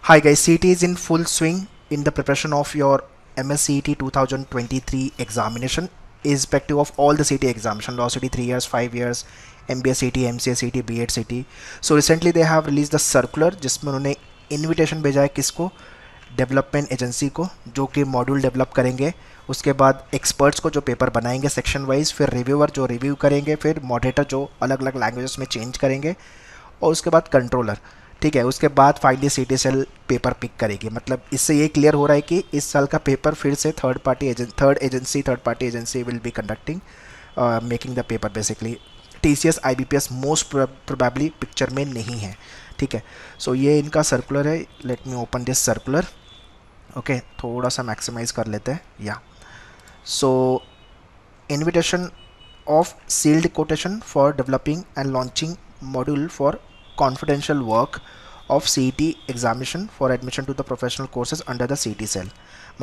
Hi guys, CT is in full swing in the preparation of your MSCET 2023 examination, irrespective of all the CT examination, Law CT 3 years, 5 years, MBA CT, MCA CT, B.Ed CT. So recently they have released the circular जिसमें उन्होंने invitation भेजा है किसको, development agency को, जो कि module develop करेंगे, उसके बाद एक्सपर्ट्स को जो पेपर बनाएंगे सेक्शन वाइज, फिर रिव्यूअर जो रिव्यू करेंगे, फिर मॉडरेटर जो अलग अलग लैंग्वेजेस में चेंज करेंगे, और उसके बाद कंट्रोलर। ठीक है, उसके बाद फाइनली सीटी सेल पेपर पिक करेगी। मतलब इससे ये क्लियर हो रहा है कि इस साल का पेपर फिर से third party agency will be conducting, making the paper. Basically TCS IBPS most probably picture में नहीं है। ठीक है, सो ये इनका सर्कुलर है। Let me open this circular. Okay, थोड़ा सा मैक्सिमाइज कर लेते हैं। या सो invitation of sealed quotation for developing and launching module for confidential work of CET examination for admission to the professional courses under the CET cell।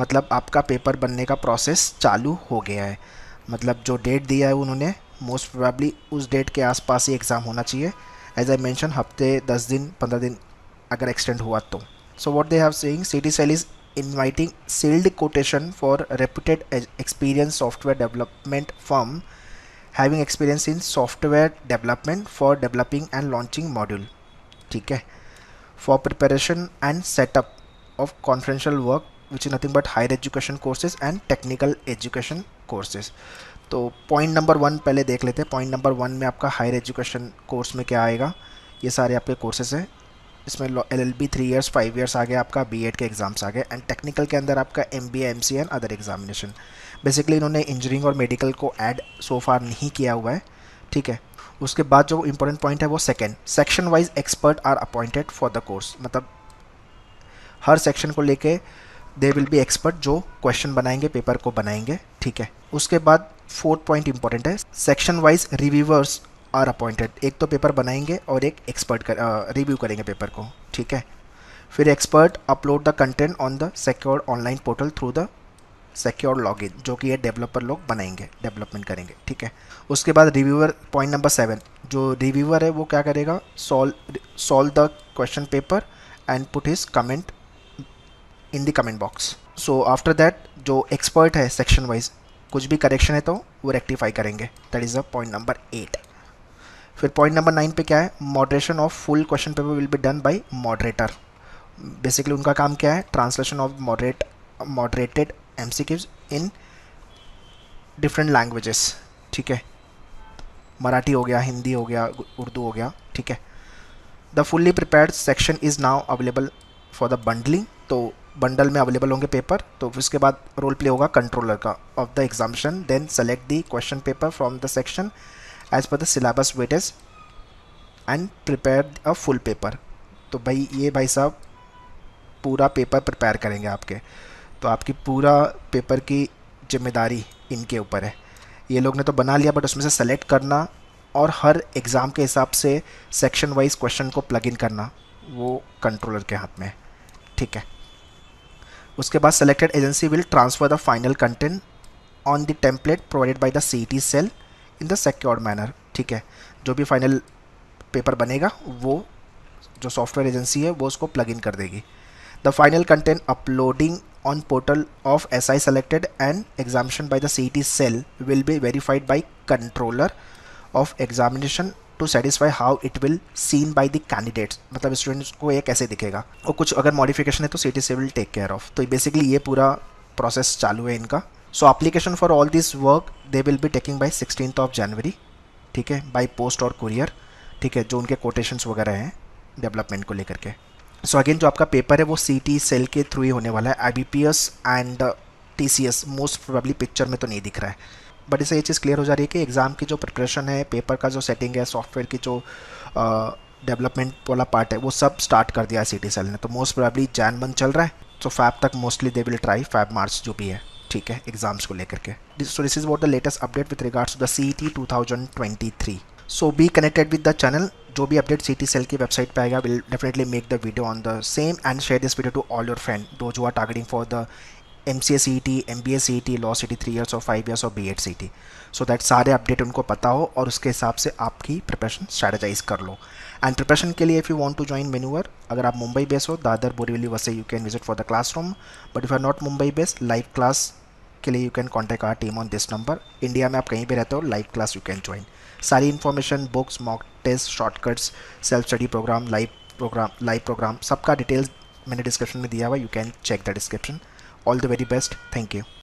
मतलब आपका paper बनने का प्रोसेस चालू हो गया है। मतलब जो डेट दिया है उन्होंने, मोस्ट प्रोबेबली उस डेट के आसपास ही एग्ज़ाम होना चाहिए। एज आई मेंशन, हफ्ते 10 दिन 15 दिन अगर एक्सटेंड हुआ तो। So what they have saying, CET cell is inviting sealed quotation for reputed experienced software development firm having experience in software development for developing and launching module। ठीक है, for preparation and setup of confidential work which is nothing but higher education courses and technical education courses। तो point number 1 पहले देख लेते हैं। Point number 1 में आपका higher education course में क्या आएगा, ये सारे आपके कोर्सेज हैं। इसमें LLB 3 years 5 years आ गया, आपका B.Ed के एग्जाम्स आ गए, एंड टेक्निकल के अंदर आपका MBA MCA and other examination. Basically इन्होंने इंजीनियरिंग और मेडिकल को ऐड सो फार नहीं किया हुआ है। ठीक है, उसके बाद जो इंपॉर्टेंट पॉइंट है वो second, section wise expert are appointed for the course. मतलब हर सेक्शन को लेके दे विल बी एक्सपर्ट जो क्वेश्चन बनाएंगे, पेपर को बनाएंगे। ठीक है, उसके बाद फोर्थ पॉइंट इंपॉर्टेंट है, section wise reviewers are appointed. एक तो पेपर बनाएंगे और एक एक्सपर्ट रिव्यू करेंगे पेपर को। ठीक है, फिर expert upload the content on the secured online portal through the secure login, जो कि ये डेवलपर लोग बनाएंगे, डेवलपमेंट करेंगे। ठीक है, उसके बाद रिव्यूअर, पॉइंट नंबर 7, जो रिव्यूअर है वो क्या करेगा, solve the question paper and put his comment in the comment box. So after that जो एक्सपर्ट है सेक्शन वाइज, कुछ भी करेक्शन है तो वो रेक्टिफाई करेंगे। That is the point number 8। फिर पॉइंट नंबर 9 पे क्या है, moderation of full question paper will be done by moderator. Basically उनका काम क्या है, translation of moderated MCQs in different languages. ठीक है, मराठी हो गया, हिंदी हो गया, उर्दू हो गया। ठीक है, the fully prepared section is now available for the bundling. तो बंडल में अवेलेबल होंगे पेपर। तो उसके बाद रोल प्ले होगा कंट्रोलर का of the examination, then select the question paper from the section as per the syllabus weightage and prepare a full paper. तो भाई ये भाई साहब पूरा पेपर प्रिपेयर करेंगे आपके, तो आपकी पूरा पेपर की जिम्मेदारी इनके ऊपर है। ये लोग ने तो बना लिया, बट उसमें से सेलेक्ट करना और हर एग्ज़ाम के हिसाब से सेक्शन वाइज क्वेश्चन को प्लग इन करना वो कंट्रोलर के हाथ में है। ठीक है, उसके बाद selected agency will transfer the final content on the template provided by the CET cell in the secured manner. ठीक है, जो भी फाइनल पेपर बनेगा वो जो सॉफ्टवेयर एजेंसी है वो उसको प्लग इन कर देगी। The final content uploading on portal of SI selected and examination by the CET cell will be verified by controller of examination to satisfy how it will seen by the candidates। मतलब students को ये कैसे दिखेगा, और कुछ अगर modification है तो CET cell will take care of। तो बेसिकली ये पूरा प्रोसेस चालू है इनका। सो application for all this work they will be taking by 16 जनवरी। ठीक है, बाई पोस्ट और कुरियर। ठीक है, जो उनके कोटेशंस वगैरह हैं डेवलपमेंट को लेकर के। सो अगेन जो आपका पेपर है वो CET सेल के थ्रू ही होने वाला है। IBPS and TCS most probably picture में तो नहीं दिख रहा है, बट इससे ये चीज़ क्लियर हो जा रही है कि एग्ज़ाम की जो प्रिपरेशन है, पेपर का जो सेटिंग है, सॉफ्टवेयर की जो डेवलपमेंट वाला पार्ट है वो सब स्टार्ट कर दिया है CET सेल ने। तो मोस्ट प्रोबेबली जैन मंथ चल रहा है, तो फैब तक mostly they will try, Feb March जो भी है। ठीक है, एग्जाम्स को लेकर के। So this is what the latest update with regards to the CET 2023। So be connected with the channel. जो भी अपडेट CET सेल की वेबसाइट पे आएगा, will definitely make the video on the same and share this video to all your friend those who are targeting for the MCA CET, MBA CET, law CET 3 years और 5 years और B.Ed CET, so that सारे update उनको पता हो और उसके हिसाब से आपकी प्रिपरेशन स्ट्रैटेजाइज कर लो. एंड प्रिपरेशन के लिए if you want to join मेन्यूअर, अगर आप मुंबई बेस हो, Dadar, Borivali, Vasai, you can visit for the classroom. But if are not Mumbai base, live class के लिए you can contact our team on this number. India में आप कहीं भी रहते हो, live class you can join. सारी information, books, mock test, shortcuts, self study programme, live programme, सबका डिटेल्स मैंने डिस्क्रिप्शन में दिया हुआ. You can check the description. All the very best. Thank you.